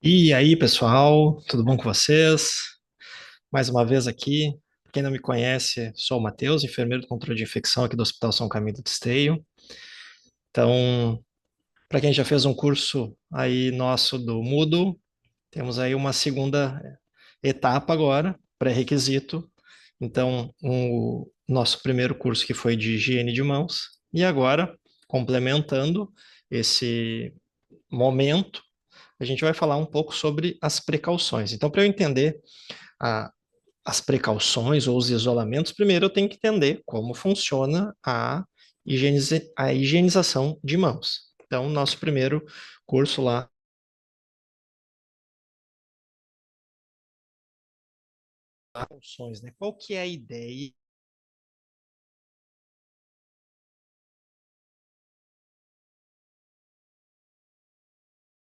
E aí, pessoal, tudo bom com vocês? Mais uma vez aqui. Pra quem não me conhece, sou o Matheus, enfermeiro do controle de infecção aqui do Hospital São Camilo do Esteio. Então, para quem já fez um curso aí nosso do Moodle, temos aí uma segunda etapa agora, pré-requisito. Então, o nosso primeiro curso que foi de higiene de mãos. E agora, complementando esse momento, a gente vai falar um pouco sobre as precauções. Então, para eu entender a, as precauções ou os isolamentos, primeiro eu tenho que entender como funciona a higienização de mãos. Então, nosso primeiro curso lá, precauções, né? Qual que é a ideia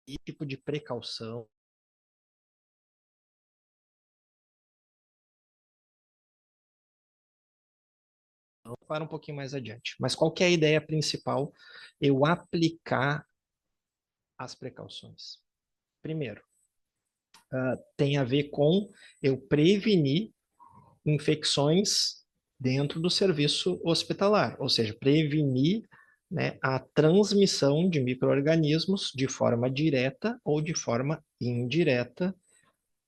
e tipo de precaução? Para um pouquinho mais adiante. Mas qual que é a ideia principal? Eu aplicar as precauções. Primeiro, tem a ver com eu prevenir infecções dentro do serviço hospitalar, ou seja, prevenir, né, a transmissão de micro-organismos de forma direta ou de forma indireta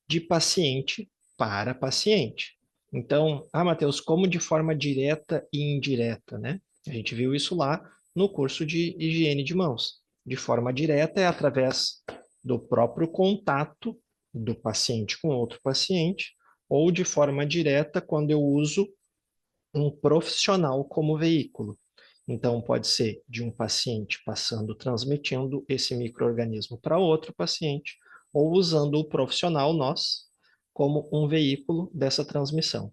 de paciente para paciente. Então, Matheus, como de forma direta e indireta, né? A gente viu isso lá no curso de higiene de mãos. De forma direta é através do próprio contato do paciente com outro paciente, ou de forma direta quando eu uso um profissional como veículo. Então, pode ser de um paciente passando, transmitindo esse microorganismo para outro paciente, ou usando o profissional, nós, como um veículo dessa transmissão.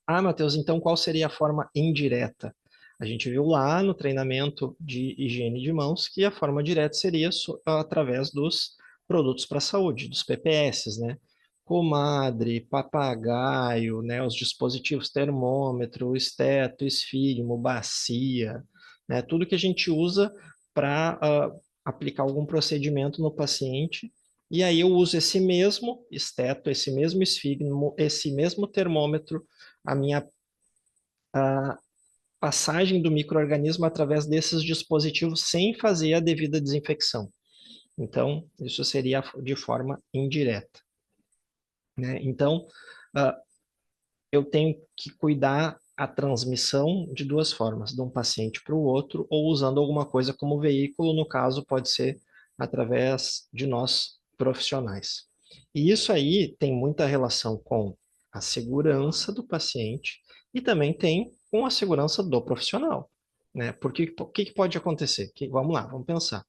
Matheus, então qual seria a forma indireta? A gente viu lá no treinamento de higiene de mãos que a forma direta seria através dos produtos para a saúde, dos PPS, né? Comadre, papagaio, né? Os dispositivos termômetro, esteto, esfigmo, bacia, né? Tudo que a gente usa para aplicar algum procedimento no paciente. E aí eu uso esse mesmo esteto, esse mesmo esfigmo, esse mesmo termômetro, a minha a passagem do microorganismo através desses dispositivos sem fazer a devida desinfecção. Então, isso seria de forma indireta, né? Então, uh, eu tenho que cuidar a transmissão de duas formas, de um paciente para o outro, ou usando alguma coisa como veículo, no caso, pode ser através de nós profissionais. E isso aí tem muita relação com a segurança do paciente e também tem com a segurança do profissional, né? Porque o que pode acontecer? Vamos lá, vamos pensar.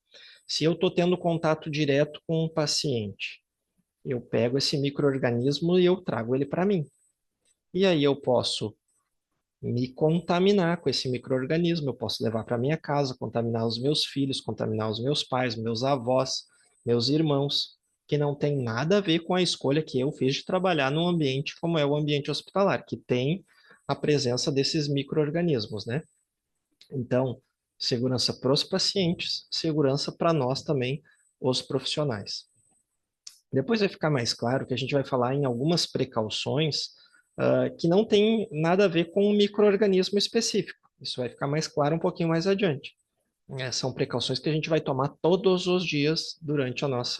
Se eu estou tendo contato direto com um paciente, eu pego esse microorganismo e eu trago ele para mim. E aí eu posso me contaminar com esse microorganismo, eu posso levar para minha casa, contaminar os meus filhos, contaminar os meus pais, meus avós, meus irmãos, que não tem nada a ver com a escolha que eu fiz de trabalhar num ambiente como é o ambiente hospitalar, que tem a presença desses microorganismos, né? Então, segurança para os pacientes, segurança para nós também, os profissionais. Depois vai ficar mais claro que a gente vai falar em algumas precauções que não tem nada a ver com um microorganismo específico. Isso vai ficar mais claro um pouquinho mais adiante. São precauções que a gente vai tomar todos os dias durante as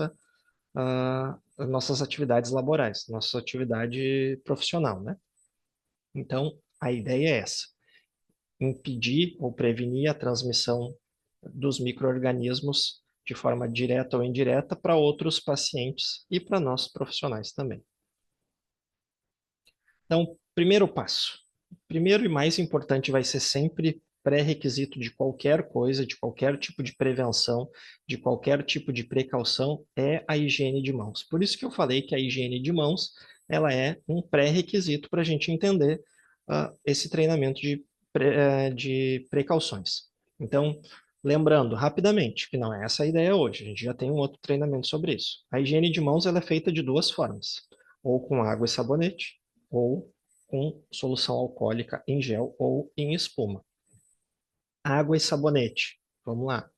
nossas atividades laborais, nossa atividade profissional, né? Então, a ideia é essa: impedir ou prevenir a transmissão dos microorganismos de forma direta ou indireta para outros pacientes e para nós profissionais também. Então, primeiro passo. Primeiro e mais importante vai ser sempre pré-requisito de qualquer coisa, de qualquer tipo de prevenção, de qualquer tipo de precaução, é a higiene de mãos. Por isso que eu falei que a higiene de mãos, ela é um pré-requisito para a gente entender esse treinamento de precauções. Então, lembrando rapidamente que não é essa a ideia hoje, a gente já tem um outro treinamento sobre isso. A higiene de mãos ela é feita de duas formas, ou com água e sabonete, ou com solução alcoólica em gel ou em espuma. Água e sabonete. Vamos lá.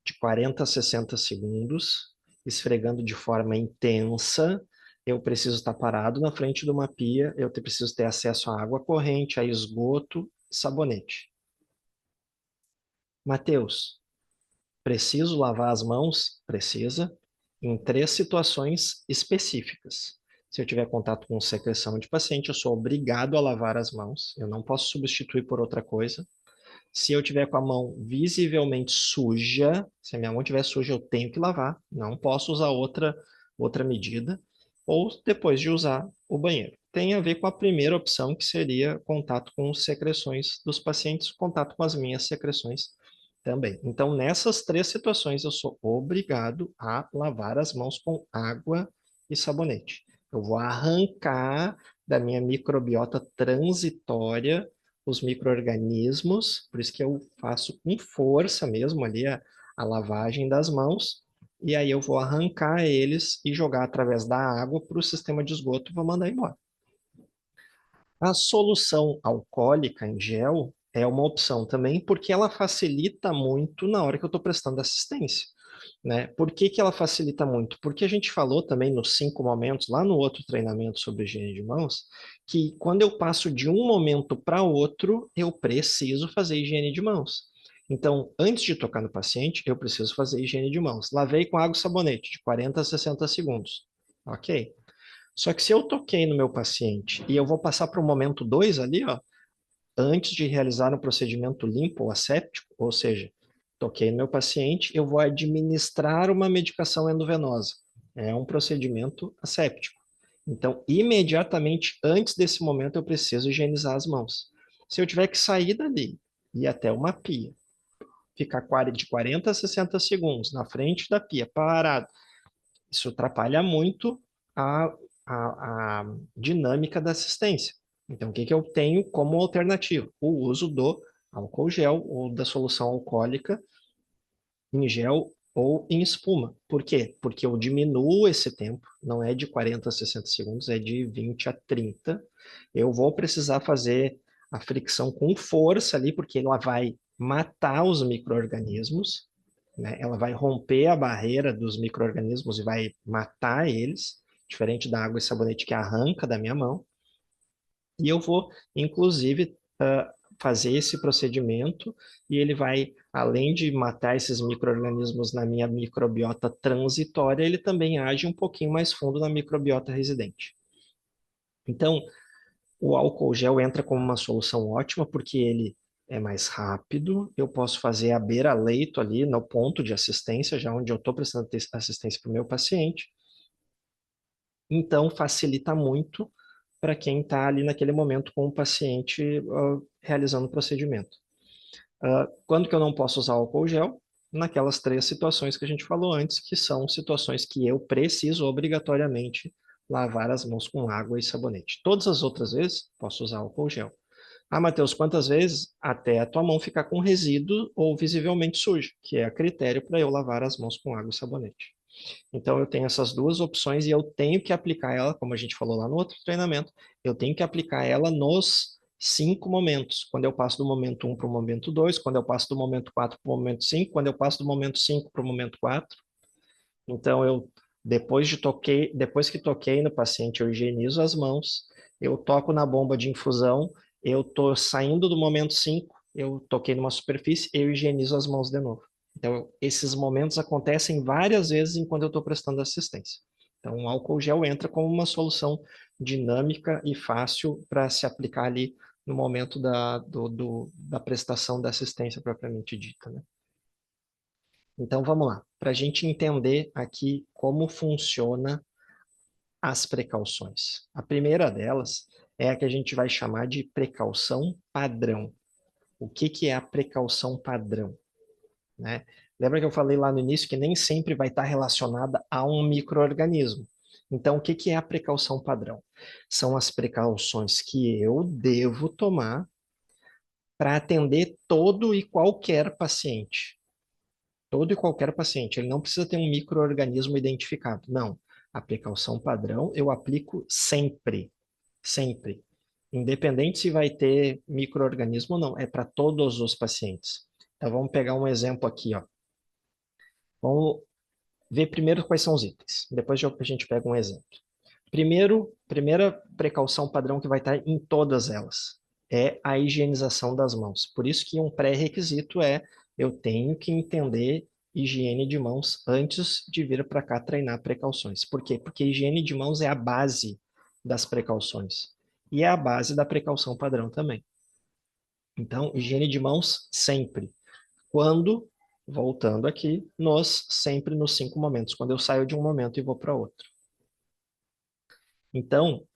De 40 a 60 segundos. esfregando de forma intensa, eu preciso estar parado na frente de uma pia, eu preciso ter acesso à água corrente, a esgoto, sabonete. Mateus, preciso lavar as mãos? Precisa, em 3 situações específicas. Se eu tiver contato com secreção de paciente, eu sou obrigado a lavar as mãos, eu não posso substituir por outra coisa. Se eu tiver com a mão visivelmente suja, se a minha mão estiver suja, eu tenho que lavar, não posso usar outra medida, ou depois de usar o banheiro. Tem a ver com a primeira opção, que seria contato com secreções dos pacientes, contato com as minhas secreções também. Então, nessas 3 situações, eu sou obrigado a lavar as mãos com água e sabonete. Eu vou arrancar da minha microbiota transitória os micro-organismos, por isso que eu faço com força mesmo ali a lavagem das mãos, e aí eu vou arrancar eles e jogar através da água para o sistema de esgoto e vou mandar embora. A solução alcoólica em gel é uma opção também, porque ela facilita muito na hora que eu estou prestando assistência, né? Por que que ela facilita muito? Porque a gente falou também nos 5 momentos, lá no outro treinamento sobre higiene de mãos, que quando eu passo de um momento para outro, eu preciso fazer higiene de mãos. Então, antes de tocar no paciente, eu preciso fazer higiene de mãos. Lavei com água e sabonete, de 40 a 60 segundos. Ok? Só que se eu toquei no meu paciente e eu vou passar para o momento 2 ali, ó, antes de realizar um procedimento limpo ou asséptico, ou seja, toquei no meu paciente, eu vou administrar uma medicação endovenosa. É um procedimento asséptico. Então, imediatamente antes desse momento, eu preciso higienizar as mãos. Se eu tiver que sair dali e ir até uma pia, ficar de 40 a 60 segundos na frente da pia, parado, isso atrapalha muito a, a dinâmica da assistência. Então, o que que eu tenho como alternativa? O uso do álcool gel ou da solução alcoólica em gel ou em espuma. Por quê? Porque eu diminuo esse tempo, não é de 40 a 60 segundos, é de 20 a 30. Eu vou precisar fazer a fricção com força ali, porque ela vai matar os micro-organismos, né? Ela vai romper a barreira dos micro-organismos e vai matar eles, diferente da água e sabonete que arranca da minha mão. E eu vou, inclusive, fazer esse procedimento e ele vai, além de matar esses micro-organismos na minha microbiota transitória, ele também age um pouquinho mais fundo na microbiota residente. Então, o álcool gel entra como uma solução ótima porque ele é mais rápido, eu posso fazer a beira-leito ali no ponto de assistência, já onde eu estou prestando assistência para o meu paciente. Então, facilita muito para quem está ali naquele momento com o paciente realizando o procedimento. Quando que eu não posso usar álcool gel? Naquelas 3 situações que a gente falou antes, que são situações que eu preciso obrigatoriamente lavar as mãos com água e sabonete. Todas as outras vezes, posso usar álcool gel. Ah, Matheus, quantas vezes? Até a tua mão ficar com resíduo ou visivelmente suja, que é a critério para eu lavar as mãos com água e sabonete. Então, eu tenho essas 2 opções e eu tenho que aplicar ela, como a gente falou lá no outro treinamento, eu tenho que aplicar ela nos 5 momentos. Quando eu passo do momento 1 para o momento 2, quando eu passo do momento 4 para o momento 5, quando eu passo do momento 5 para o momento 4. Então, depois que toquei no paciente, eu higienizo as mãos, eu toco na bomba de infusão, eu estou saindo do momento 5, eu toquei numa superfície, eu higienizo as mãos de novo. Então, esses momentos acontecem várias vezes enquanto eu estou prestando assistência. Então, o álcool gel entra como uma solução dinâmica e fácil para se aplicar ali no momento da prestação da assistência propriamente dita, né? Então, vamos lá. Para a gente entender aqui como funciona as precauções. A primeira delas é a que a gente vai chamar de precaução padrão. O que que é a precaução padrão, né? Lembra que eu falei lá no início que nem sempre vai estar relacionada a um micro-organismo. Então, o que que é a precaução padrão? São as precauções que eu devo tomar para atender todo e qualquer paciente. Todo e qualquer paciente. Ele não precisa ter um micro-organismo identificado. Não. A precaução padrão eu aplico sempre. Sempre. Independente se vai ter micro-organismo ou não. É para todos os pacientes. Então, vamos pegar um exemplo aqui, ó. Vamos ver primeiro quais são os itens. Depois a gente pega um exemplo. Primeira precaução padrão que vai estar em todas elas é a higienização das mãos. Por isso que um pré-requisito é eu tenho que entender higiene de mãos antes de vir para cá treinar precauções. Por quê? Porque higiene de mãos é a base das precauções e é a base da precaução padrão também. Então, higiene de mãos sempre. Quando, voltando aqui, sempre nos 5 momentos, quando eu saio de um momento e vou para outro. Então,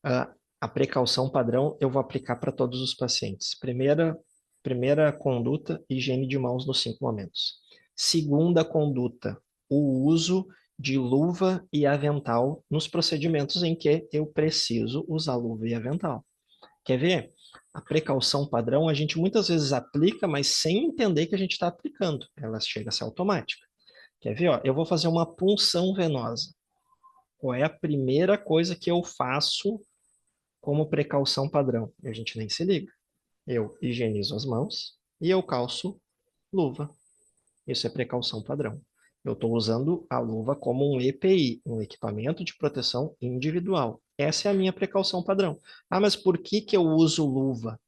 a precaução padrão eu vou aplicar para todos os pacientes. Primeira conduta, higiene de mãos nos 5 momentos. Segunda conduta, o uso de luva e avental nos procedimentos em que eu preciso usar luva e avental. Quer ver? A precaução padrão a gente muitas vezes aplica, mas sem entender que a gente está aplicando. Ela chega a ser automática. Quer ver? Ó, eu vou fazer uma punção venosa. Qual é a primeira coisa que eu faço como precaução padrão? E a gente nem se liga. Eu higienizo as mãos e eu calço luva. Isso é precaução padrão. Eu estou usando a luva como um EPI, um equipamento de proteção individual. Essa é a minha precaução padrão. Ah, mas por que que eu uso luva?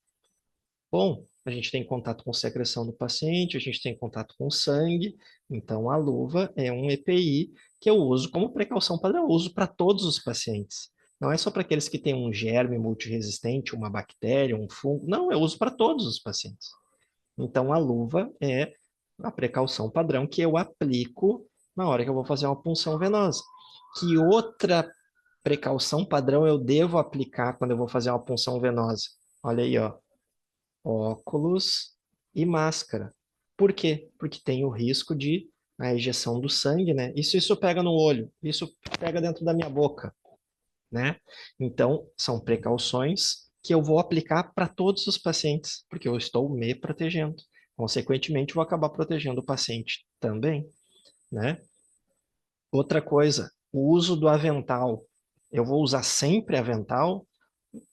Bom, a gente tem contato com secreção do paciente, a gente tem contato com sangue, então a luva é um EPI que eu uso como precaução padrão, eu uso para todos os pacientes. Não é só para aqueles que têm um germe multiresistente, uma bactéria, um fungo. Não, eu uso para todos os pacientes. Então a luva é a precaução padrão que eu aplico na hora que eu vou fazer uma punção venosa. Que outra precaução padrão eu devo aplicar quando eu vou fazer uma punção venosa? Olha aí, ó, óculos e máscara. Por quê? Porque tem o risco de a ejeção do sangue, né? Isso pega no olho, isso pega dentro da minha boca, né? Então, são precauções que eu vou aplicar para todos os pacientes, porque eu estou me protegendo. Consequentemente, vou acabar protegendo o paciente também, né? Outra coisa, o uso do avental. Eu vou usar sempre avental?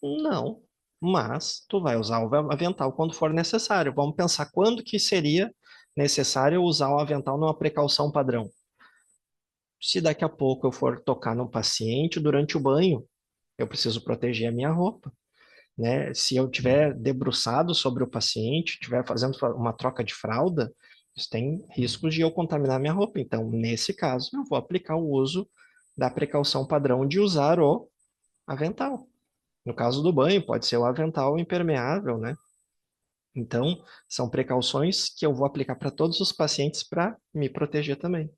Não, mas tu vai usar o avental quando for necessário. Vamos pensar quando que seria necessário usar o avental numa precaução padrão. Se daqui a pouco eu for tocar no paciente durante o banho, eu preciso proteger a minha roupa, né? Se eu tiver debruçado sobre o paciente, estiver fazendo uma troca de fralda, isso tem riscos de eu contaminar minha roupa. Então, nesse caso, eu vou aplicar o uso da precaução padrão de usar o avental. No caso do banho, pode ser o avental impermeável, né? Então, são precauções que eu vou aplicar para todos os pacientes para me proteger também.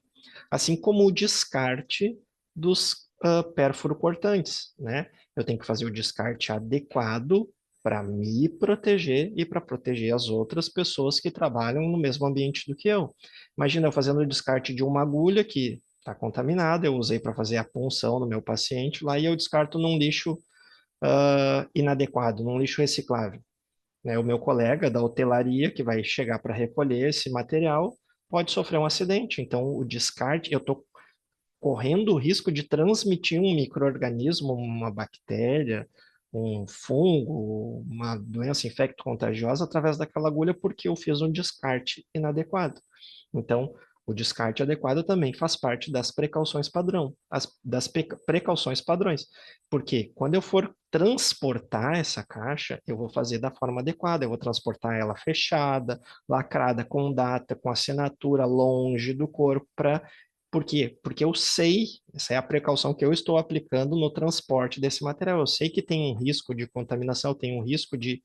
Assim como o descarte dos pérfuro-cortantes, né? Eu tenho que fazer o descarte adequado para me proteger e para proteger as outras pessoas que trabalham no mesmo ambiente do que eu. Imagina eu fazendo o descarte de uma agulha que está contaminada, eu usei para fazer a punção no meu paciente lá e eu descarto num lixo inadequado, num lixo reciclável, né? O meu colega da hotelaria que vai chegar para recolher esse material pode sofrer um acidente. Então, o descarte, eu estou correndo o risco de transmitir um micro-organismo, uma bactéria, um fungo, uma doença infecto-contagiosa através daquela agulha porque eu fiz um descarte inadequado. Então, o descarte adequado também faz parte das precauções padrão, das precauções padrões. Porque quando eu for transportar essa caixa, eu vou fazer da forma adequada, eu vou transportar ela fechada, lacrada com data, com assinatura, longe do corpo, por quê? Porque eu sei, essa é a precaução que eu estou aplicando no transporte desse material. Eu sei que tem um risco de contaminação, tem um risco de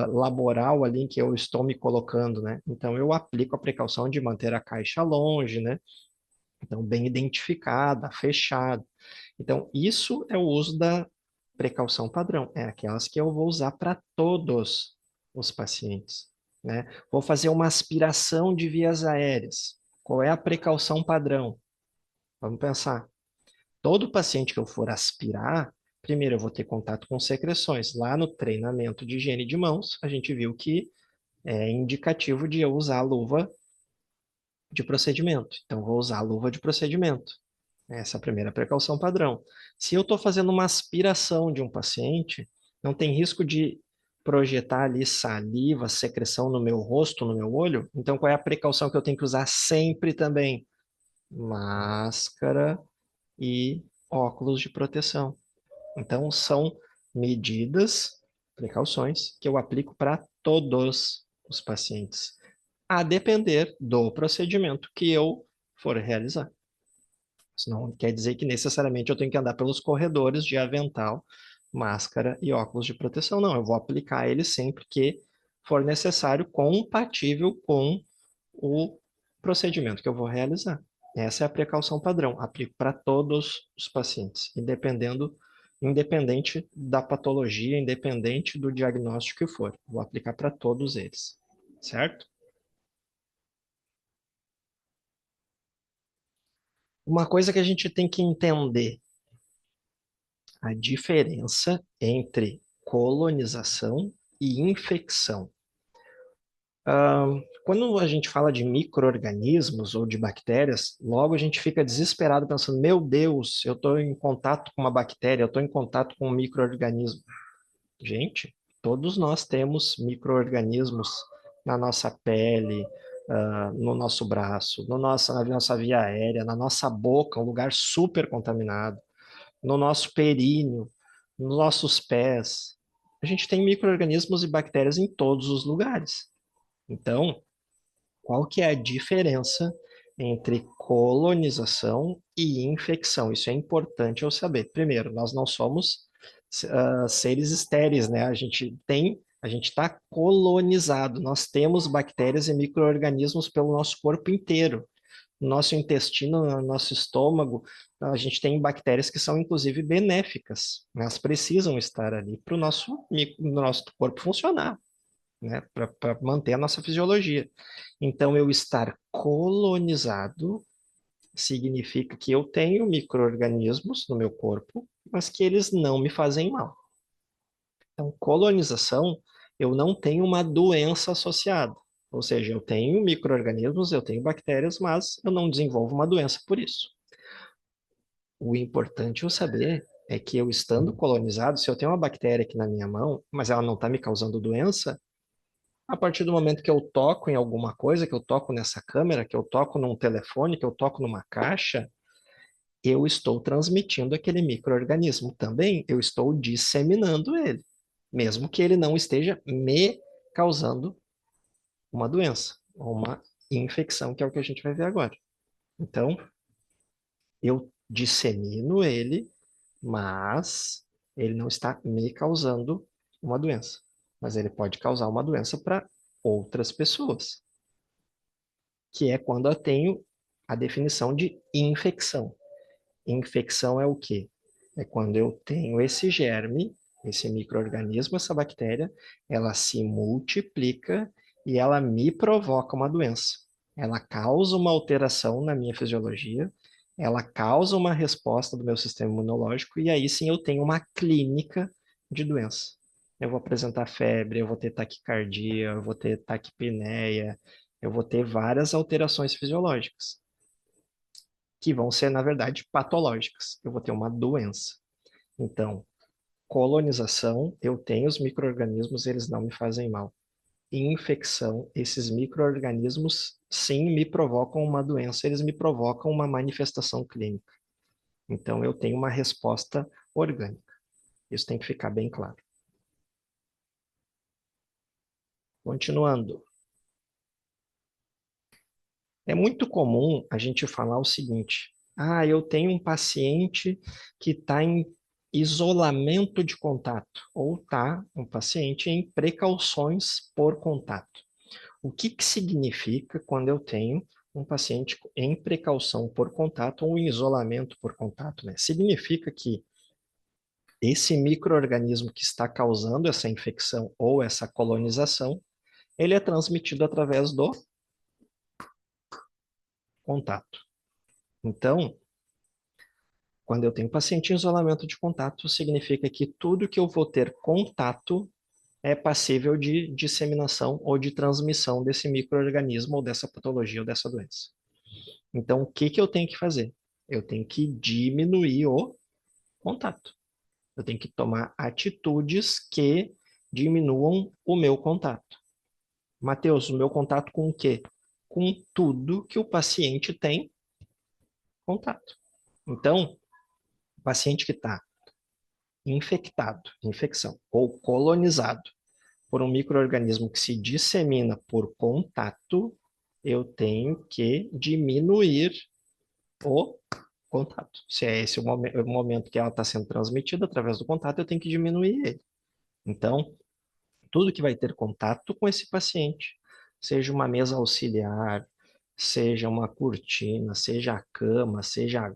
laboral ali em que eu estou me colocando, né? Então eu aplico a precaução de manter a caixa longe, né? Então bem identificada, fechada. Então isso é o uso da precaução padrão, é aquelas que eu vou usar para todos os pacientes, né? Vou fazer uma aspiração de vias aéreas. Qual é a precaução padrão? Vamos pensar. Todo paciente que eu for aspirar, primeiro eu vou ter contato com secreções. Lá no treinamento de higiene de mãos, a gente viu que é indicativo de eu usar a luva de procedimento. Então, vou usar a luva de procedimento. Essa é a primeira precaução padrão. Se eu estou fazendo uma aspiração de um paciente, não tem risco de projetar ali saliva, secreção no meu rosto, no meu olho. Então, qual é a precaução que eu tenho que usar sempre também? máscara e óculos de proteção. Então, são medidas, precauções, que eu aplico para todos os pacientes, a depender do procedimento que eu for realizar. Isso não quer dizer que necessariamente eu tenho que andar pelos corredores de avental, máscara e óculos de proteção. Não, eu vou aplicar ele sempre que for necessário, compatível com o procedimento que eu vou realizar. Essa é a precaução padrão. Aplico para todos os pacientes, independente da patologia, independente do diagnóstico que for. Vou aplicar para todos eles, certo? Uma coisa que a gente tem que entender a diferença entre colonização e infecção. Quando a gente fala de micro-organismos ou de bactérias, logo a gente fica desesperado pensando, meu Deus, eu estou em contato com uma bactéria, eu estou em contato com um micro-organismo. Gente, todos nós temos micro-organismos na nossa pele, no nosso braço, na nossa via aérea, na nossa boca, um lugar super contaminado, no nosso períneo, nos nossos pés. A gente tem micro-organismos e bactérias em todos os lugares. Então, qual que é a diferença entre colonização e infecção? Isso é importante eu saber. Primeiro, nós não somos seres estéreis, né? A gente está colonizado. Nós temos bactérias e micro-organismos pelo nosso corpo inteiro. No nosso intestino, no nosso estômago, a gente tem bactérias que são inclusive benéficas. Elas precisam estar ali para o nosso corpo funcionar, né? Para manter a nossa fisiologia. Então, eu estar colonizado significa que eu tenho micro-organismos no meu corpo, mas que eles não me fazem mal. Então, colonização, eu não tenho uma doença associada. Ou seja, eu tenho micro-organismos, eu tenho bactérias, mas eu não desenvolvo uma doença por isso. O importante eu saber é que eu estando colonizado, se eu tenho uma bactéria aqui na minha mão, mas ela não está me causando doença, a partir do momento que eu toco em alguma coisa, que eu toco nessa câmera, que eu toco num telefone, que eu toco numa caixa, eu estou transmitindo aquele micro-organismo. Também eu estou disseminando ele, mesmo que ele não esteja me causando uma doença, ou uma infecção, que é o que a gente vai ver agora. Então, eu dissemino ele, mas ele não está me causando uma doença. Mas ele pode causar uma doença para outras pessoas, que é quando eu tenho a definição de infecção. Infecção é o quê? É quando eu tenho esse germe, esse micro-organismo, essa bactéria, ela se multiplica e ela me provoca uma doença. Ela causa uma alteração na minha fisiologia, ela causa uma resposta do meu sistema imunológico e aí sim eu tenho uma clínica de doença. Eu vou apresentar febre, eu vou ter taquicardia, eu vou ter taquipneia, eu vou ter várias alterações fisiológicas que vão ser, na verdade, patológicas. Eu vou ter uma doença. Então, colonização, eu tenho os micro-organismos, eles não me fazem mal. Infecção, esses micro-organismos, sim, me provocam uma doença, eles me provocam uma manifestação clínica. Então, eu tenho uma resposta orgânica. Isso tem que ficar bem claro. Continuando. É muito comum a gente falar o seguinte: ah, eu tenho um paciente que está em isolamento de contato, ou está um paciente em precauções por contato. O que que significa quando eu tenho um paciente em precaução por contato ou em isolamento por contato, né? Significa que esse micro-organismo que está causando essa infecção ou essa colonização, ele é transmitido através do contato. Então, quando eu tenho paciente em isolamento de contato, significa que tudo que eu vou ter contato é passível de disseminação ou de transmissão desse micro-organismo ou dessa patologia ou dessa doença. Então, o que que eu tenho que fazer? Eu tenho que diminuir o contato. Eu tenho que tomar atitudes que diminuam o meu contato. Mateus, o meu contato com o quê? Com tudo que o paciente tem contato. Então, o paciente que está infectado, infecção, ou colonizado por um micro-organismo que se dissemina por contato, eu tenho que diminuir o contato. Se é esse o momento que ela está sendo transmitida através do contato, eu tenho que diminuir ele. Então, tudo que vai ter contato com esse paciente, seja uma mesa auxiliar, seja uma cortina, seja a cama, seja a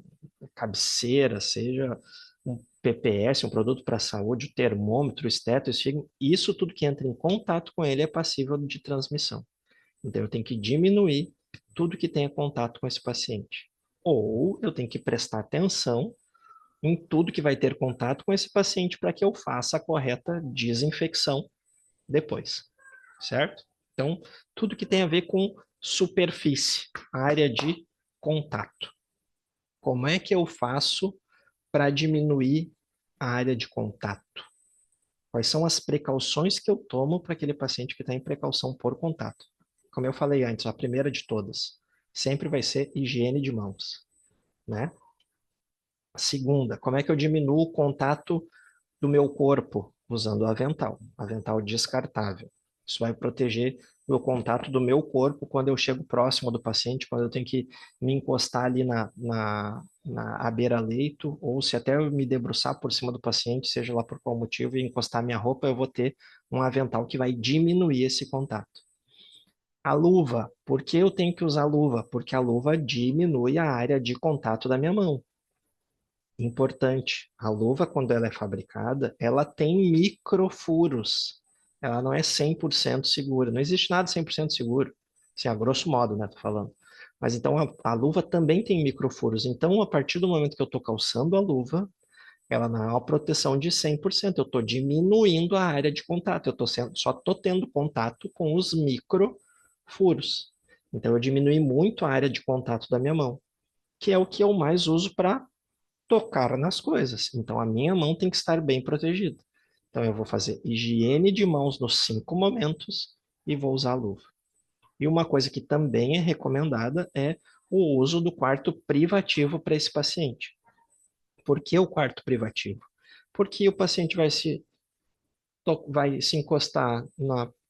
cabeceira, seja um PPS, um produto para a saúde, termômetro, esteto, esfígma, isso tudo que entra em contato com ele é passível de transmissão. Então, eu tenho que diminuir tudo que tenha contato com esse paciente. Ou eu tenho que prestar atenção em tudo que vai ter contato com esse paciente para que eu faça a correta desinfecção depois, certo? Então, tudo que tem a ver com superfície, área de contato. Como é que eu faço para diminuir a área de contato? Quais são as precauções que eu tomo para aquele paciente que está em precaução por contato? Como eu falei antes, a primeira de todas, sempre vai ser higiene de mãos, né? A segunda, como é que eu diminuo o contato do meu corpo usando avental descartável. Isso vai proteger o contato do meu corpo quando eu chego próximo do paciente, quando eu tenho que me encostar ali na à beira-leito, ou se até eu me debruçar por cima do paciente, seja lá por qual motivo, e encostar minha roupa, eu vou ter um avental que vai diminuir esse contato. A luva, por que eu tenho que usar luva? Porque a luva diminui a área de contato da minha mão. Importante, a luva, quando ela é fabricada, ela tem microfuros. Ela não é 100% segura. Não existe nada 100% seguro. Assim, a grosso modo, né, tô falando. Mas então a luva também tem microfuros. Então, a partir do momento que eu estou calçando a luva, ela não é uma proteção de 100%. Eu estou diminuindo a área de contato. Só estou tendo contato com os microfuros. Então, eu diminui muito a área de contato da minha mão, que é o que eu mais uso para tocar nas coisas. Então, a minha mão tem que estar bem protegida. Então, eu vou fazer higiene de mãos nos 5 momentos e vou usar a luva. E uma coisa que também é recomendada é o uso do quarto privativo para esse paciente. Por que o quarto privativo? Porque o paciente vai se encostar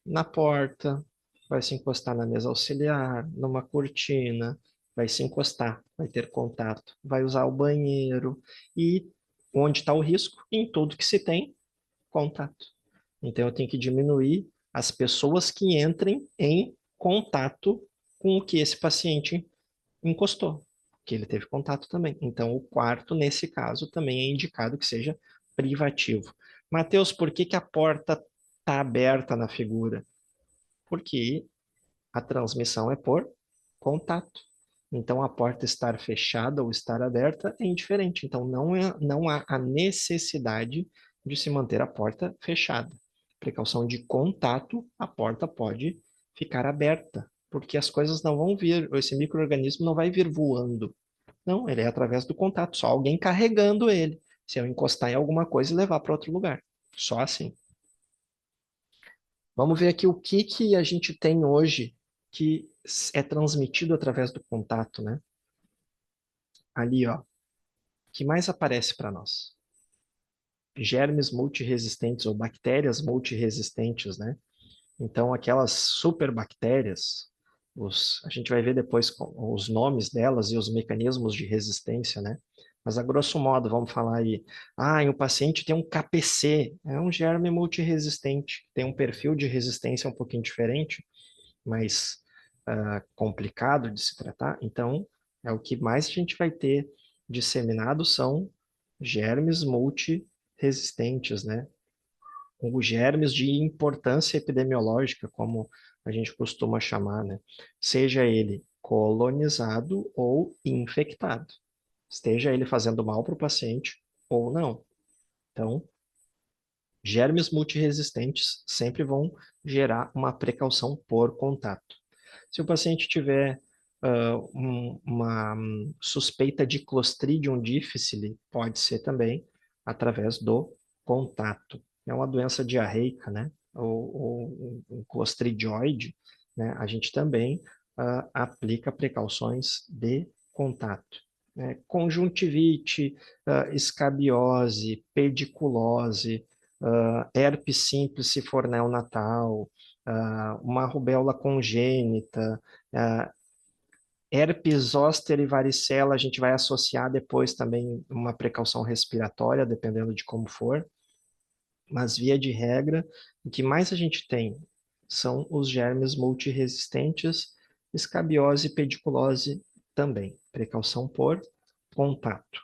na porta, vai se encostar na mesa auxiliar, numa cortina, vai se encostar, vai ter contato, vai usar o banheiro. E onde está o risco? Em tudo que se tem contato. Então eu tenho que diminuir as pessoas que entrem em contato com o que esse paciente encostou, que ele teve contato também. Então o quarto, nesse caso, também é indicado que seja privativo. Mateus, por que que a porta está aberta na figura? Porque a transmissão é por contato. Então, a porta estar fechada ou estar aberta é indiferente. Então, não há a necessidade de se manter a porta fechada. Precaução de contato, a porta pode ficar aberta, porque as coisas não vão vir, esse micro-organismo não vai vir voando. Não, ele é através do contato, só alguém carregando ele. Se eu encostar em alguma coisa e levar para outro lugar. Só assim. Vamos ver aqui o que que a gente tem hoje que é transmitido através do contato, né? Ali, ó, que mais aparece para nós? Germes multiresistentes ou bactérias multiresistentes, né? Então, aquelas superbactérias, a gente vai ver depois os nomes delas e os mecanismos de resistência, né? Mas, a grosso modo, vamos falar aí. Ah, e o paciente tem um KPC, é um germe multiresistente, tem um perfil de resistência um pouquinho diferente, mais complicado de se tratar. Então, é o que mais a gente vai ter disseminado são germes multiresistentes, né? Ou germes de importância epidemiológica, como a gente costuma chamar, né? Seja ele colonizado ou infectado. Esteja ele fazendo mal para o paciente ou não. Então, germes multiresistentes sempre vão gerar uma precaução por contato. Se o paciente tiver uma suspeita de Clostridium difficile, pode ser também através do contato. É uma doença diarreica, né? Ou um clostridioide, né? A gente também aplica precauções de contato. né? Conjuntivite, escabiose, pediculose, herpes simples se for neonatal, uma rubéola congênita, ah, herpes zoster e varicela, a gente vai associar depois também uma precaução respiratória, dependendo de como for. Mas, via de regra, o que mais a gente tem são os germes multiresistentes, escabiose e pediculose também. Precaução por contato.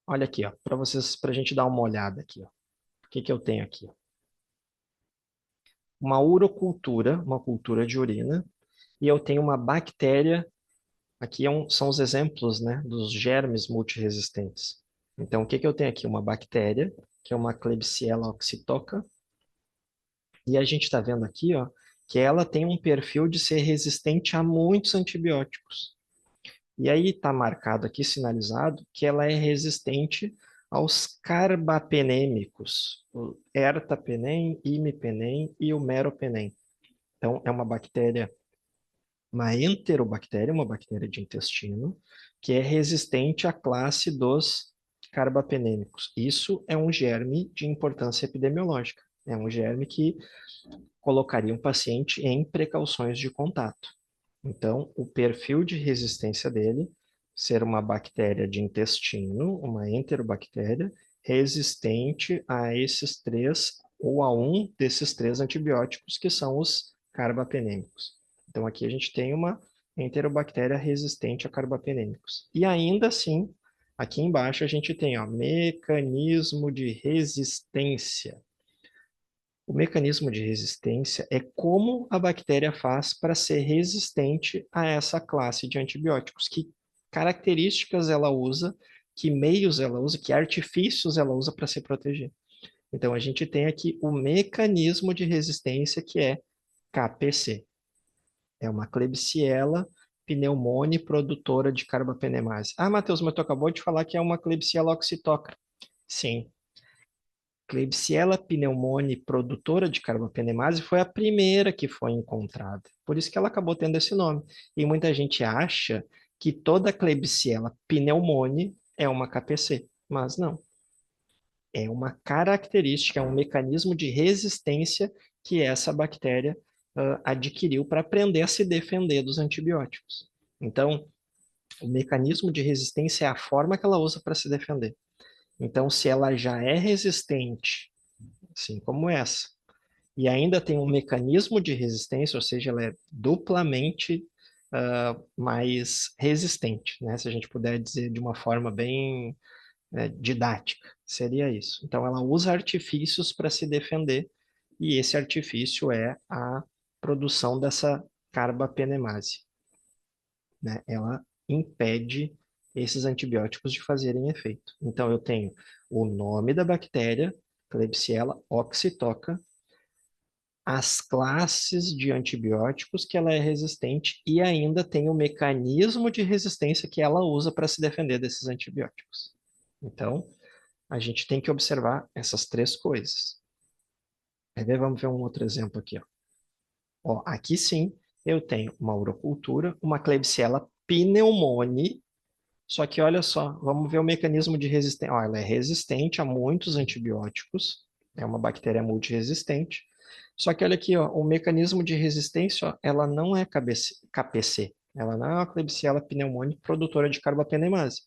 Olha aqui, ó, para vocês, para a gente dar uma olhada aqui, ó. O que que eu tenho aqui? Uma urocultura, uma cultura de urina, e eu tenho uma bactéria. Aqui são os exemplos, né, dos germes multiresistentes. Então, o que que eu tenho aqui? Uma bactéria, que é uma Klebsiella oxytoca, e a gente está vendo aqui, ó, que ela tem um perfil de ser resistente a muitos antibióticos. E aí está marcado aqui, sinalizado, que ela é resistente aos carbapenêmicos, o ertapenem, imipenem e o meropenem. Então, é uma bactéria, uma enterobactéria, uma bactéria de intestino, que é resistente à classe dos carbapenêmicos. Isso é um germe de importância epidemiológica. É um germe que colocaria um paciente em precauções de contato. Então, o perfil de resistência dele ser uma bactéria de intestino, uma enterobactéria, resistente a esses três ou a um desses três antibióticos que são os carbapenêmicos. Então, aqui a gente tem uma enterobactéria resistente a carbapenêmicos. E ainda assim, aqui embaixo a gente tem, ó, mecanismo de resistência. O mecanismo de resistência é como a bactéria faz para ser resistente a essa classe de antibióticos, que características ela usa, que meios ela usa, que artifícios ela usa para se proteger. Então, a gente tem aqui o mecanismo de resistência que é KPC. É uma Klebsiella pneumoniae produtora de carbapenemase. Ah, Matheus, mas tu acabou de falar que é uma Klebsiella oxytoca. Sim, Klebsiella pneumoniae, produtora de carbapenemase, foi a primeira que foi encontrada. Por isso que ela acabou tendo esse nome. E muita gente acha que toda Klebsiella pneumoniae é uma KPC, mas não. É uma característica, é um mecanismo de resistência que essa bactéria adquiriu para aprender a se defender dos antibióticos. Então, o mecanismo de resistência é a forma que ela usa para se defender. Então, se ela já é resistente, assim como essa, e ainda tem um mecanismo de resistência, ou seja, ela é duplamente mais resistente, né? Se a gente puder dizer de uma forma bem didática, seria isso. Então, ela usa artifícios para se defender, e esse artifício é a produção dessa carbapenemase, né? Ela impede esses antibióticos de fazerem efeito. Então, eu tenho o nome da bactéria, Klebsiella oxytoca, as classes de antibióticos que ela é resistente e ainda tem o mecanismo de resistência que ela usa para se defender desses antibióticos. Então, a gente tem que observar essas três coisas. Vamos ver um outro exemplo aqui. Ó. Ó, aqui sim, eu tenho uma urocultura, uma Klebsiella pneumoniae, só que olha só, vamos ver o mecanismo de resistência. Ó, ela é resistente a muitos antibióticos, é uma bactéria multiresistente. Só que olha aqui, ó, o mecanismo de resistência, ó, ela não é KPC, ela não é uma Klebsiella pneumoniae produtora de carbapenemase.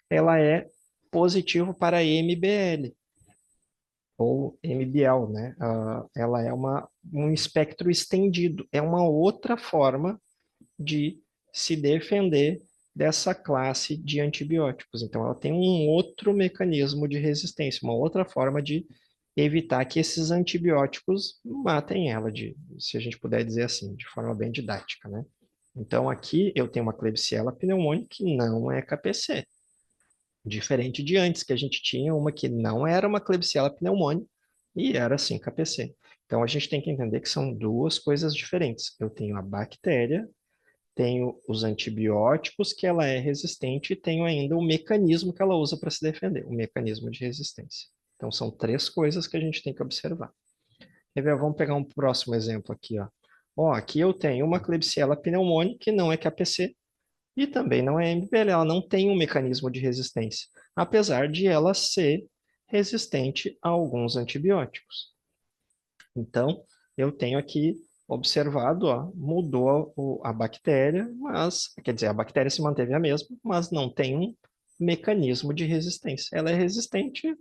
Ela é positivo para MBL, ou MBL, né? Ela é um espectro estendido, é uma outra forma de se defender dessa classe de antibióticos. Então, ela tem um outro mecanismo de resistência, uma outra forma de evitar que esses antibióticos matem ela, se a gente puder dizer assim, de forma bem didática, né? Então, aqui eu tenho uma Klebsiella pneumoniae que não é KPC. Diferente de antes, que a gente tinha uma que não era uma Klebsiella pneumoniae e era sim KPC. Então, a gente tem que entender que são duas coisas diferentes. Eu tenho a bactéria, tenho os antibióticos que ela é resistente e tenho ainda o mecanismo que ela usa para se defender, o mecanismo de resistência. Então, são três coisas que a gente tem que observar. Vamos pegar um próximo exemplo aqui, ó. Ó, aqui eu tenho uma Klebsiella pneumoniae que não é KPC e também não é MBL, ela não tem um mecanismo de resistência, apesar de ela ser resistente a alguns antibióticos. Então, eu tenho aqui observado, ó, mudou a bactéria, mas, quer dizer, a bactéria se manteve a mesma, mas não tem um mecanismo de resistência. Ela é resistente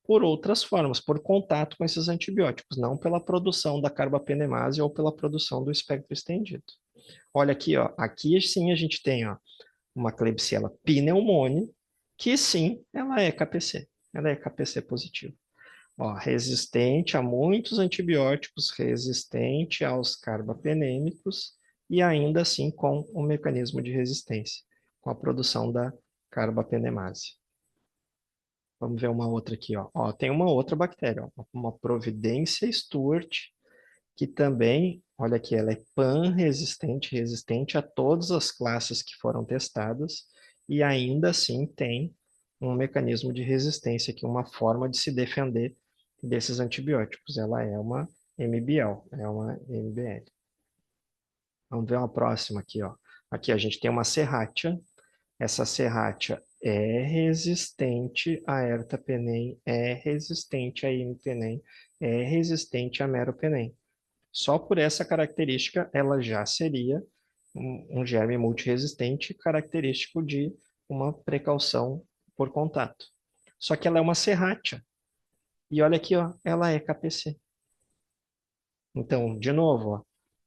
por outras formas, por contato com esses antibióticos, não pela produção da carbapenemase ou pela produção do espectro estendido. Olha aqui, ó, aqui sim a gente tem, ó, uma Klebsiella pneumoniae, que sim, ela é KPC, ela é KPC positivo. Ó, resistente a muitos antibióticos, resistente aos carbapenêmicos e ainda assim com um mecanismo de resistência, com a produção da carbapenemase. Vamos ver uma outra aqui, ó. Ó, tem uma outra bactéria, ó, uma Providência Stewart, que também, olha aqui, ela é pan-resistente, resistente a todas as classes que foram testadas, e ainda assim tem um mecanismo de resistência aqui, uma forma de se defender desses antibióticos. Ela é uma MBL, é uma MBL. Vamos ver uma próxima aqui, ó. Aqui a gente tem uma serrátia. Essa serrátia é resistente a ertapenem, é resistente a imipenem, é resistente a meropenem. Só por essa característica, ela já seria um germe multiresistente característico de uma precaução por contato. Só que ela é uma serrátia. E olha aqui, ó, ela é KPC. Então, de novo, ó,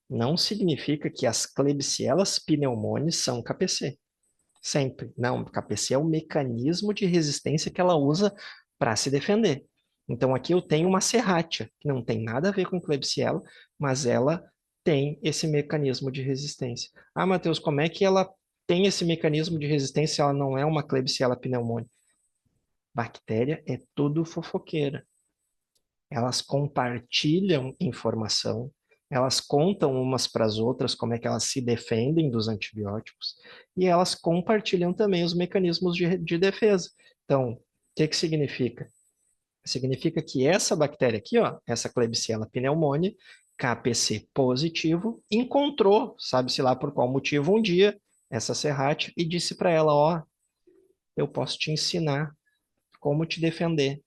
não significa que as Klebsiellas pneumoniae são KPC. Sempre. Não, KPC é o mecanismo de resistência que ela usa para se defender. Então aqui eu tenho uma serrátia, que não tem nada a ver com Klebsiella, mas ela tem esse mecanismo de resistência. Ah, Matheus, como é que ela tem esse mecanismo de resistência se ela não é uma Klebsiella pneumoniae? Bactéria é tudo fofoqueira. Elas compartilham informação, elas contam umas para as outras como é que elas se defendem dos antibióticos e elas compartilham também os mecanismos de defesa. Então, o que que significa? Significa que essa bactéria aqui, ó, essa Klebsiella pneumoniae, KPC positivo, encontrou, sabe-se lá por qual motivo, um dia, essa serrátil e disse para ela, ó, eu posso te ensinar como te defender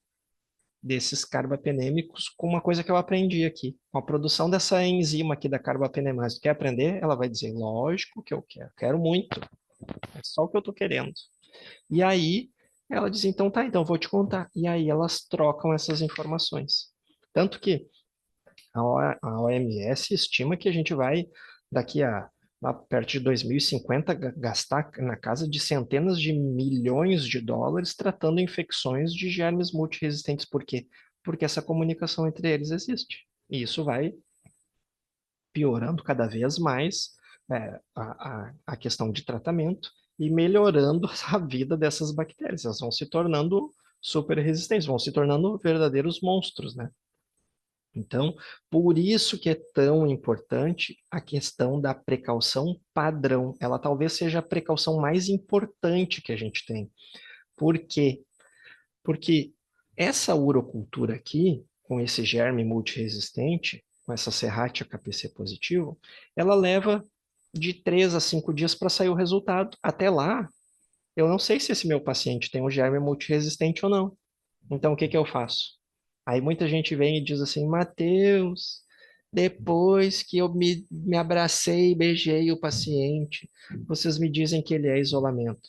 desses carbapenêmicos com uma coisa que eu aprendi aqui, com a produção dessa enzima aqui da carbapenemase. Quer aprender? Ela vai dizer, lógico que eu quero muito, é só o que eu estou querendo. E aí ela diz, então tá, então eu vou te contar. E aí elas trocam essas informações. Tanto que a OMS estima que a gente vai, daqui a lá perto de 2050, gastar na casa de centenas de milhões de dólares tratando infecções de germes multiresistentes. Por quê? Porque essa comunicação entre eles existe. E isso vai piorando cada vez mais a questão de tratamento e melhorando a vida dessas bactérias. Elas vão se tornando super resistentes, vão se tornando verdadeiros monstros, né? Então, por isso que é tão importante a questão da precaução padrão. Ela talvez seja a precaução mais importante que a gente tem. Por quê? Porque essa urocultura aqui, com esse germe multiresistente, com essa Serratia KPC positivo, ela leva de 3 a 5 dias para sair o resultado. Até lá, eu não sei se esse meu paciente tem um germe multiresistente ou não. Então, o que que eu faço? Aí muita gente vem e diz assim, Matheus, depois que eu me abracei e beijei o paciente, vocês me dizem que ele é isolamento.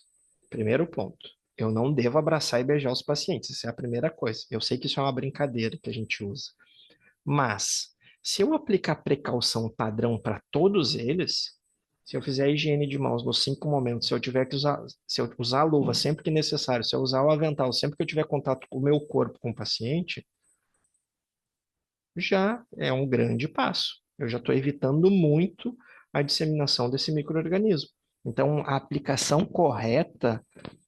Primeiro ponto, eu não devo abraçar e beijar os pacientes, isso é a primeira coisa. Eu sei que isso é uma brincadeira que a gente usa. Mas, se eu aplicar precaução padrão para todos eles, se eu fizer a higiene de mãos nos 5 momentos, se eu tiver que usar, se eu usar a luva sempre que necessário, se eu usar o avental sempre que eu tiver contato com o meu corpo com o paciente, já é um grande passo. Eu já estou evitando muito a disseminação desse micro-organismo. Então, a aplicação correta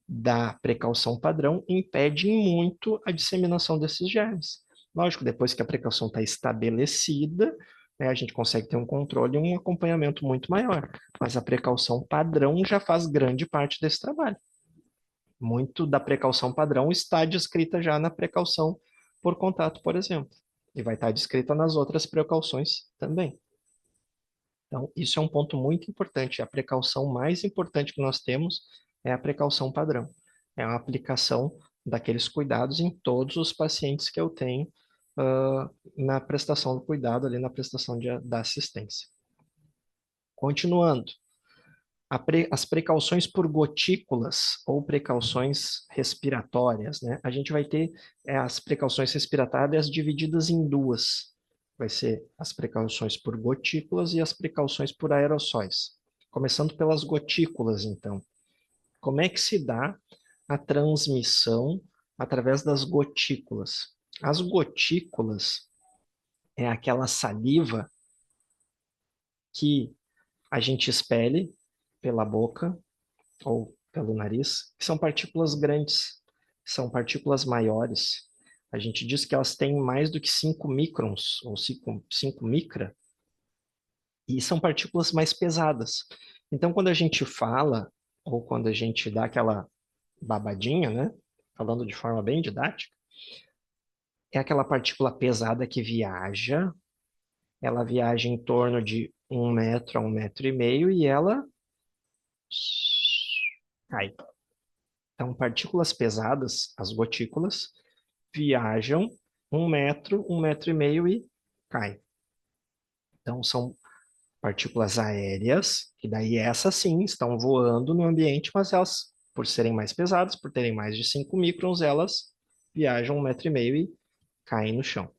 da precaução padrão impede muito a disseminação desses germes. Lógico, depois que a precaução está estabelecida, né, a gente consegue ter um controle e um acompanhamento muito maior. Mas a precaução padrão já faz grande parte desse trabalho. Muito da precaução padrão está descrita já na precaução por contato, por exemplo. E vai estar descrita nas outras precauções também. Então, isso é um ponto muito importante. A precaução mais importante que nós temos é a precaução padrão. É a aplicação daqueles cuidados em todos os pacientes que eu tenho na prestação do cuidado, ali na prestação da assistência. Continuando, as precauções por gotículas ou precauções respiratórias, né? A gente vai ter as precauções respiratórias divididas em duas. Vai ser as precauções por gotículas e as precauções por aerossóis. Começando pelas gotículas, então. Como é que se dá a transmissão através das gotículas? As gotículas é aquela saliva que a gente expele pela boca ou pelo nariz, que são partículas grandes, são partículas maiores. A gente diz que elas têm mais do que 5 microns, ou 5 micra, e são partículas mais pesadas. Então, quando a gente fala, ou quando a gente dá aquela babadinha, né? Falando de forma bem didática, é aquela partícula pesada que viaja, ela viaja em torno de 1 metro a 1,5 metros, e ela cai. Então, partículas pesadas, as gotículas, viajam 1 metro, 1,5 metros e caem. Então, são partículas aéreas, que daí essas sim estão voando no ambiente, mas elas, por serem mais pesadas, por terem mais de 5 microns, elas viajam 1,5 metros e caem no chão.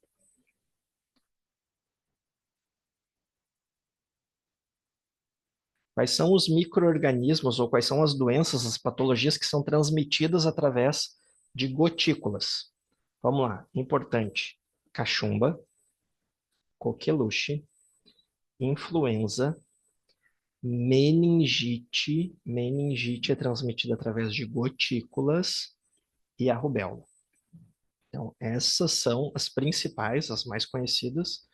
Quais são os micro-organismos ou quais são as doenças, as patologias que são transmitidas através de gotículas? Vamos lá, importante. Cachumba, coqueluche, influenza, meningite. Meningite é transmitida através de gotículas e a rubéola. Então, essas são as principais, as mais conhecidas,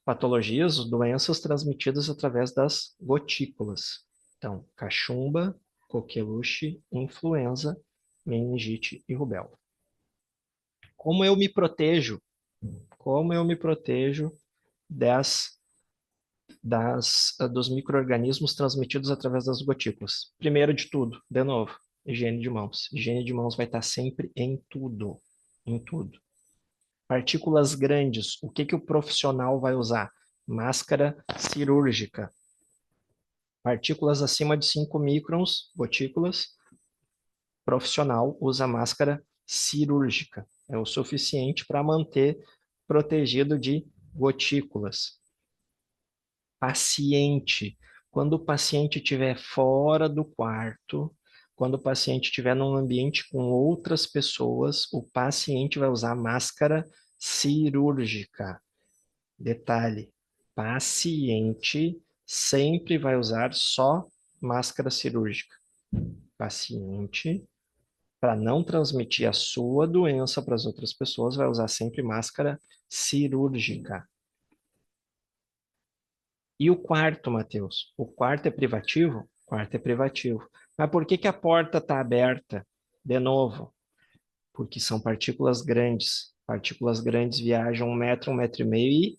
patologias, doenças transmitidas através das gotículas. Então, cachumba, coqueluche, influenza, meningite e rubéola. Como eu me protejo? Como eu me protejo dos micro-organismos transmitidos através das gotículas? Primeiro de tudo, de novo, higiene de mãos. Higiene de mãos vai estar sempre em tudo, em tudo. Partículas grandes, o que que o profissional vai usar? Máscara cirúrgica. Partículas acima de 5 microns, gotículas, profissional usa máscara cirúrgica. É o suficiente para manter protegido de gotículas. Paciente. Quando o paciente estiver fora do quarto, quando o paciente estiver num ambiente com outras pessoas, o paciente vai usar máscara cirúrgica. Detalhe: paciente sempre vai usar só máscara cirúrgica. Paciente, para não transmitir a sua doença para as outras pessoas, vai usar sempre máscara cirúrgica. E o quarto, Matheus? O quarto é privativo? O quarto é privativo. Mas por que que a porta está aberta? De novo, porque são partículas grandes. Partículas grandes viajam 1 metro, 1,5 metros e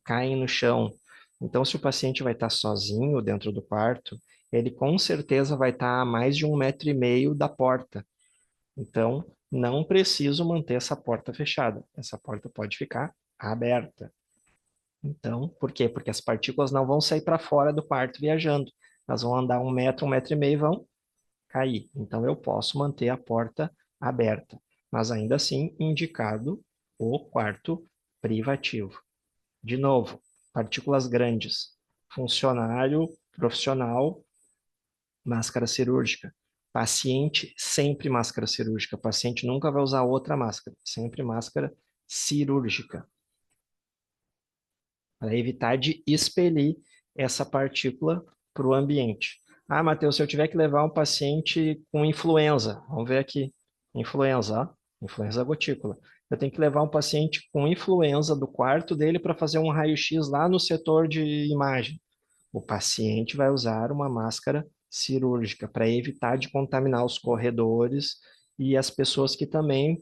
caem no chão. Então, se o paciente vai estar sozinho dentro do quarto, ele com certeza vai estar a mais de 1,5 metros da porta. Então, não preciso manter essa porta fechada. Essa porta pode ficar aberta. Então, por quê? Porque as partículas não vão sair para fora do quarto viajando. Elas vão andar 1 metro, 1,5 metros e vão cair. Então, eu posso manter a porta aberta. Mas ainda assim, indicado o quarto privativo. De novo, partículas grandes. Funcionário, profissional, máscara cirúrgica. Paciente, sempre máscara cirúrgica. Paciente nunca vai usar outra máscara. Sempre máscara cirúrgica. Para evitar de expelir essa partícula para o ambiente. Ah, Matheus, se eu tiver que levar um paciente com influenza, vamos ver aqui. Influenza, ó. Influenza gotícula. Eu tenho que levar um paciente com influenza do quarto dele para fazer um raio-x lá no setor de imagem. O paciente vai usar uma máscara cirúrgica para evitar de contaminar os corredores e as pessoas que também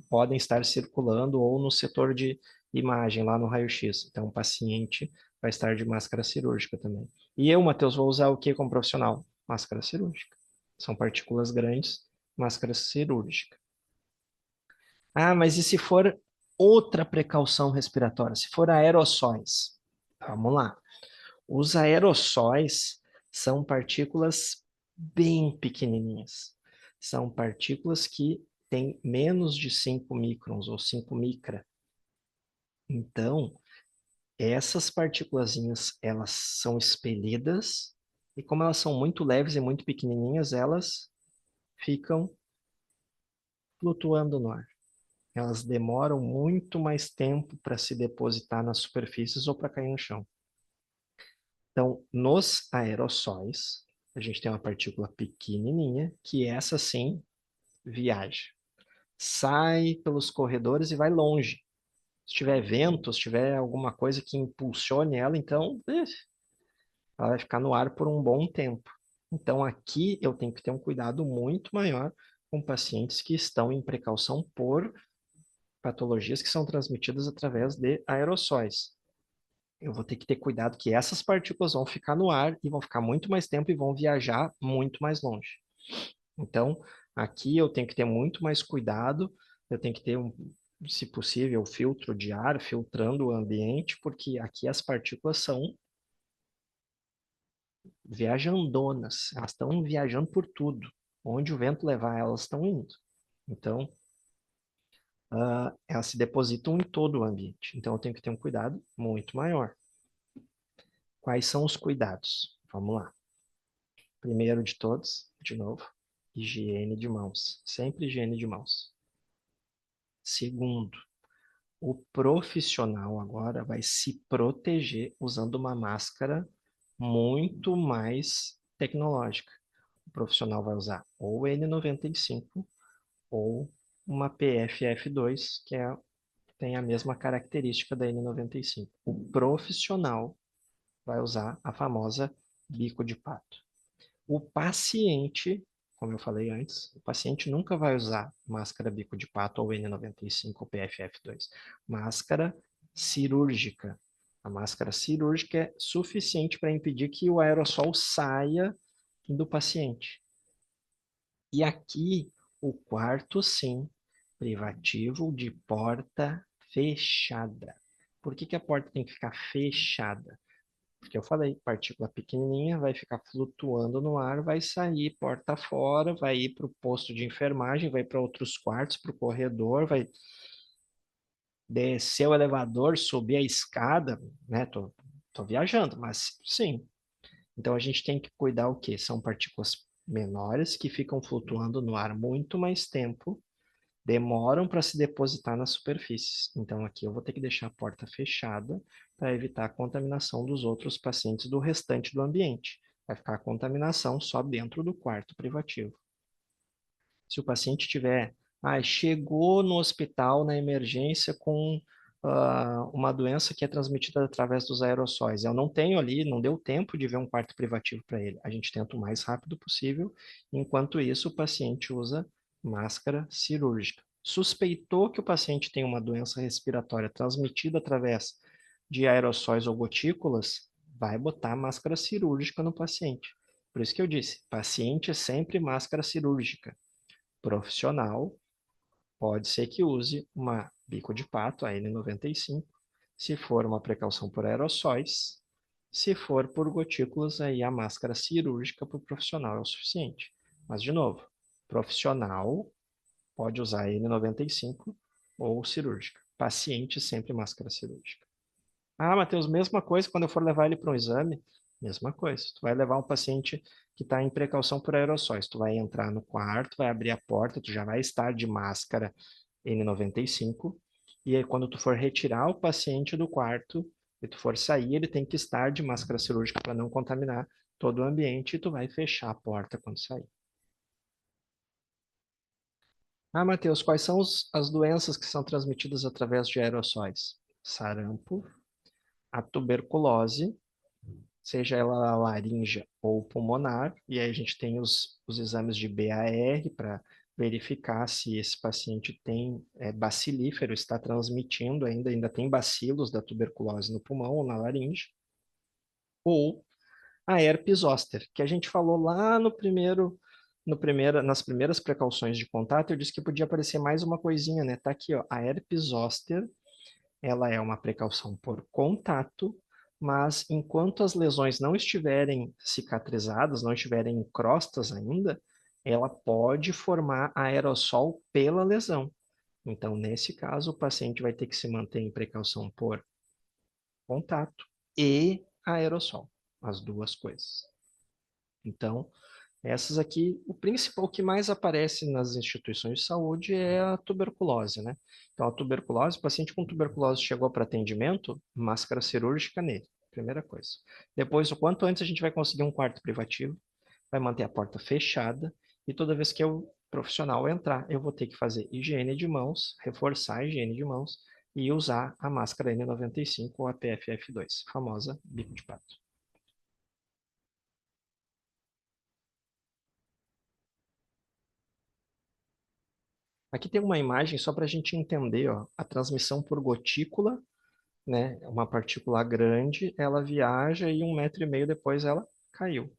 podem estar circulando ou no setor de imagem, lá no raio-x. Então, o paciente vai estar de máscara cirúrgica também. E eu, Matheus, vou usar o que como profissional? Máscara cirúrgica. São partículas grandes, máscara cirúrgica. Ah, mas e se for outra precaução respiratória? Se for aerossóis? Vamos lá. Os aerossóis são partículas bem pequenininhas. São partículas que têm menos de 5 microns ou 5 micra. Então, essas partículazinhas, elas são expelidas e como elas são muito leves e muito pequenininhas, elas ficam flutuando no ar. Elas demoram muito mais tempo para se depositar nas superfícies ou para cair no chão. Então, nos aerossóis, a gente tem uma partícula pequenininha que essa sim viaja. Sai pelos corredores e vai longe. Se tiver vento, se tiver alguma coisa que impulsione ela, então ela vai ficar no ar por um bom tempo. Então, aqui eu tenho que ter um cuidado muito maior com pacientes que estão em precaução por patologias que são transmitidas através de aerossóis. Eu vou ter que ter cuidado que essas partículas vão ficar no ar e vão ficar muito mais tempo e vão viajar muito mais longe. Então, aqui eu tenho que ter muito mais cuidado, eu tenho que ter, se possível, filtro de ar, filtrando o ambiente, porque aqui as partículas são viajandonas, elas estão viajando por tudo. Onde o vento levar, elas estão indo. Então, elas se depositam em todo o ambiente. Então, eu tenho que ter um cuidado muito maior. Quais são os cuidados? Vamos lá. Primeiro de todos, de novo, higiene de mãos. Sempre higiene de mãos. Segundo, o profissional agora vai se proteger usando uma máscara muito mais tecnológica. O profissional vai usar ou N95 ou uma PFF2, tem a mesma característica da N95. O profissional vai usar a famosa bico de pato. O paciente, como eu falei antes, o paciente nunca vai usar máscara bico de pato ou N95 ou PFF2. Máscara cirúrgica. A máscara cirúrgica é suficiente para impedir que o aerossol saia do paciente. E aqui, o quarto sim, privativo de porta fechada. Por que a porta tem que ficar fechada? Porque eu falei, partícula pequenininha vai ficar flutuando no ar, vai sair porta fora, vai ir para o posto de enfermagem, vai para outros quartos, para o corredor, vai descer o elevador, subir a escada, né? Tô viajando, mas sim. Então a gente tem que cuidar o quê? São partículas menores que ficam flutuando no ar muito mais tempo, demoram para se depositar nas superfícies. Então aqui eu vou ter que deixar a porta fechada para evitar a contaminação dos outros pacientes do restante do ambiente. Vai ficar a contaminação só dentro do quarto privativo. Se o paciente tiver, chegou no hospital na emergência com uma doença que é transmitida através dos aerossóis. Eu não tenho ali, não deu tempo de ver um quarto privativo para ele. A gente tenta o mais rápido possível. Enquanto isso, o paciente usa máscara cirúrgica. Suspeitou que o paciente tem uma doença respiratória transmitida através de aerossóis ou gotículas, vai botar máscara cirúrgica no paciente. Por isso que eu disse, paciente é sempre máscara cirúrgica. Profissional, pode ser que use uma bico de pato, a N95, se for uma precaução por aerossóis. Se for por gotículas, aí a máscara cirúrgica para o profissional é o suficiente. Mas, de novo, profissional pode usar N95 ou cirúrgica. Paciente, sempre máscara cirúrgica. Ah, Matheus, mesma coisa quando eu for levar ele para um exame? Mesma coisa. Tu vai levar um paciente que está em precaução por aerossóis. Tu vai entrar no quarto, vai abrir a porta, tu já vai estar de máscara N95. E aí, quando tu for retirar o paciente do quarto e tu for sair, ele tem que estar de máscara cirúrgica para não contaminar todo o ambiente e tu vai fechar a porta quando sair. Ah, Matheus, quais são as doenças que são transmitidas através de aerossóis? Sarampo, a tuberculose, seja ela laríngea ou pulmonar, e aí a gente tem os exames de BAR para verificar se esse paciente tem bacilífero, está transmitindo ainda tem bacilos da tuberculose no pulmão ou na laringe. ou a herpes zoster, que a gente falou lá nas primeiras precauções de contato, eu disse que podia aparecer mais uma coisinha, né? Tá aqui, ó, a herpes zoster, ela é uma precaução por contato, mas enquanto as lesões não estiverem cicatrizadas, não estiverem em crostas ainda, ela pode formar aerossol pela lesão. Então, nesse caso, o paciente vai ter que se manter em precaução por contato e aerossol, as duas coisas. Então, essas aqui, o principal que mais aparece nas instituições de saúde é a tuberculose, né? Então, a tuberculose, o paciente com tuberculose chegou para atendimento, máscara cirúrgica nele, primeira coisa. Depois, o quanto antes a gente vai conseguir um quarto privativo, vai manter a porta fechada, e toda vez que o profissional entrar, eu vou ter que fazer higiene de mãos, reforçar a higiene de mãos, e usar a máscara N95 ou a PFF2, famosa bico de pato. Aqui tem uma imagem só para a gente entender, ó, a transmissão por gotícula, né? Uma partícula grande, ela viaja e 1,5 metro depois ela caiu.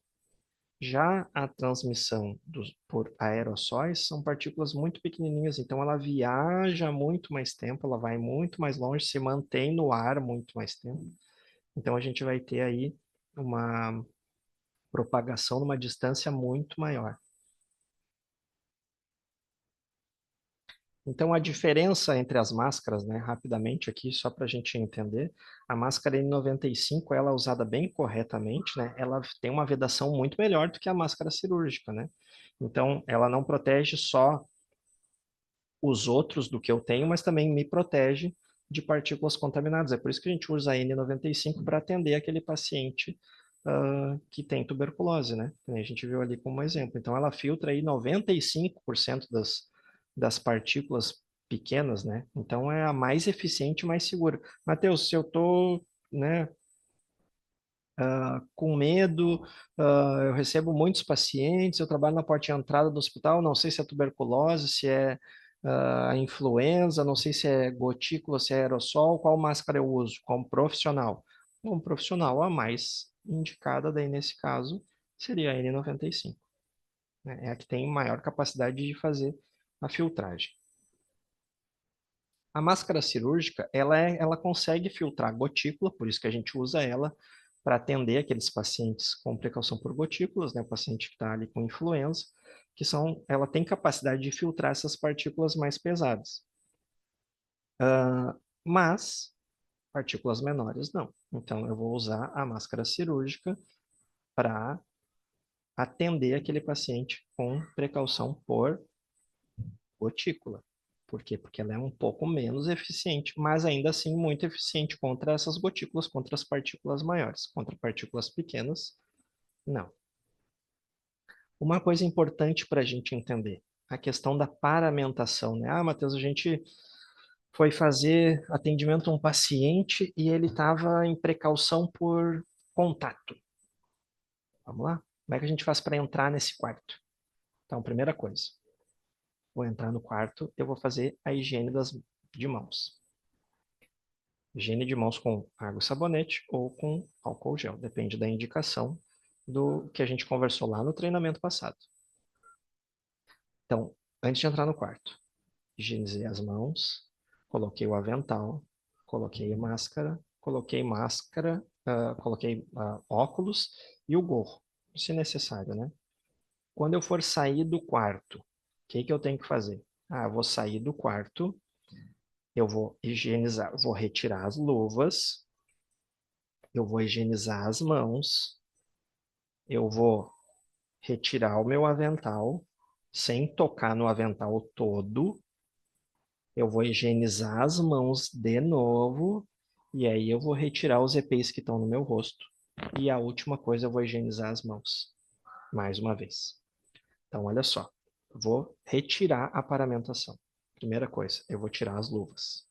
Já a transmissão por aerossóis são partículas muito pequenininhas, então ela viaja muito mais tempo, ela vai muito mais longe, se mantém no ar muito mais tempo. Então a gente vai ter aí uma propagação numa distância muito maior. Então, a diferença entre as máscaras, né, rapidamente aqui, só para a gente entender, a máscara N95, ela é usada bem corretamente, né, ela tem uma vedação muito melhor do que a máscara cirúrgica, né? Então, ela não protege só os outros do que eu tenho, mas também me protege de partículas contaminadas. É por isso que a gente usa a N95 para atender aquele paciente que tem tuberculose, né? A gente viu ali como exemplo. Então, ela filtra aí 95% das partículas pequenas, né? Então, é a mais eficiente e mais segura. Matheus, se eu estou, né, com medo, eu recebo muitos pacientes, eu trabalho na porta de entrada do hospital, não sei se é tuberculose, se é a influenza, não sei se é gotícula, se é aerossol, qual máscara eu uso como profissional? Como profissional, a mais indicada daí nesse caso seria a N95, né? É a que tem maior capacidade de fazer a filtragem. A máscara cirúrgica, ela consegue filtrar gotícula, por isso que a gente usa ela para atender aqueles pacientes com precaução por gotículas, né? O paciente que está ali com influenza, ela tem capacidade de filtrar essas partículas mais pesadas. Mas partículas menores não. Então, eu vou usar a máscara cirúrgica para atender aquele paciente com precaução por gotícula. Por quê? Porque ela é um pouco menos eficiente, mas ainda assim muito eficiente contra essas gotículas, contra as partículas maiores. Contra partículas pequenas, não. Uma coisa importante para a gente entender, a questão da paramentação, né? Ah, Matheus, a gente foi fazer atendimento a um paciente e ele estava em precaução por contato. Vamos lá? Como é que a gente faz para entrar nesse quarto? Então, primeira coisa, vou entrar no quarto, eu vou fazer a higiene de mãos. Higiene de mãos com água e sabonete ou com álcool gel, depende da indicação do que a gente conversou lá no treinamento passado. Então, antes de entrar no quarto, higienizei as mãos, coloquei o avental, coloquei óculos e o gorro, se necessário, né? Quando eu for sair do quarto, o que que eu tenho que fazer? Ah, eu vou sair do quarto, eu vou higienizar, vou retirar as luvas, eu vou higienizar as mãos, eu vou retirar o meu avental, sem tocar no avental todo, eu vou higienizar as mãos de novo, e aí eu vou retirar os EPIs que estão no meu rosto. E a última coisa, eu vou higienizar as mãos, mais uma vez. Então, olha só, vou retirar a paramentação. Primeira coisa, eu vou tirar as luvas.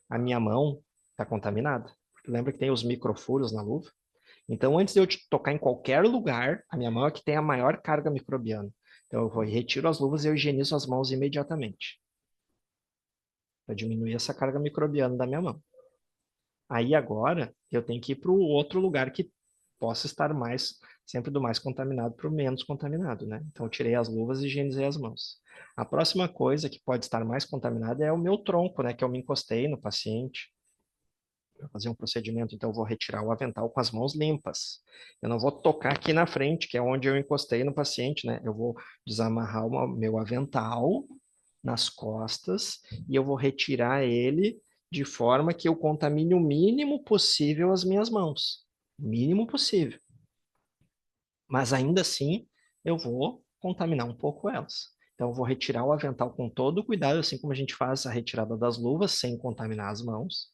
A minha mão está contaminada. Lembra que tem os microfuros na luva? Então, antes de eu te tocar em qualquer lugar, a minha mão é que tem a maior carga microbiana. Então, eu vou retiro as luvas e eu higienizo as mãos imediatamente, para diminuir essa carga microbiana da minha mão. Aí agora eu tenho que ir para o outro lugar que posso estar sempre do mais contaminado para o menos contaminado, né? Então, eu tirei as luvas e higienizei as mãos. A próxima coisa que pode estar mais contaminada é o meu tronco, né? Que eu me encostei no paciente para fazer um procedimento, então eu vou retirar o avental com as mãos limpas. Eu não vou tocar aqui na frente, que é onde eu encostei no paciente, né? Eu vou desamarrar o meu avental nas costas e eu vou retirar ele de forma que eu contamine o mínimo possível as minhas mãos. Mínimo possível. Mas ainda assim, eu vou contaminar um pouco elas. Então, eu vou retirar o avental com todo o cuidado, assim como a gente faz a retirada das luvas, sem contaminar as mãos.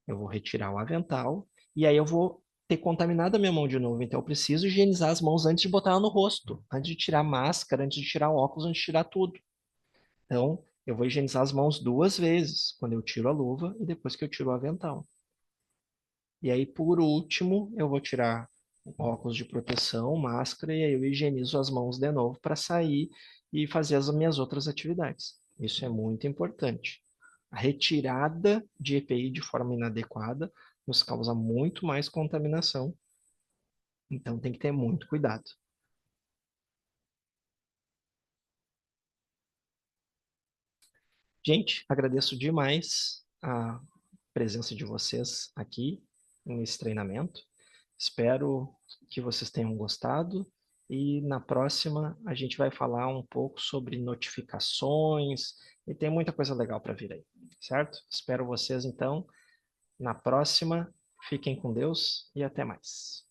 Eu vou retirar o avental e aí eu vou ter contaminado a minha mão de novo. Então, eu preciso higienizar as mãos antes de botar ela no rosto, antes de tirar a máscara, antes de tirar o óculos, antes de tirar tudo. Então, eu vou higienizar as mãos 2 vezes, quando eu tiro a luva e depois que eu tiro o avental. E aí, por último, eu vou tirar óculos de proteção, máscara, e aí eu higienizo as mãos de novo para sair e fazer as minhas outras atividades. Isso é muito importante. A retirada de EPI de forma inadequada nos causa muito mais contaminação, então tem que ter muito cuidado. Gente, agradeço demais a presença de vocês aqui nesse treinamento. Espero que vocês tenham gostado e na próxima a gente vai falar um pouco sobre notificações e tem muita coisa legal para vir aí, certo? Espero vocês então na próxima. Fiquem com Deus e até mais.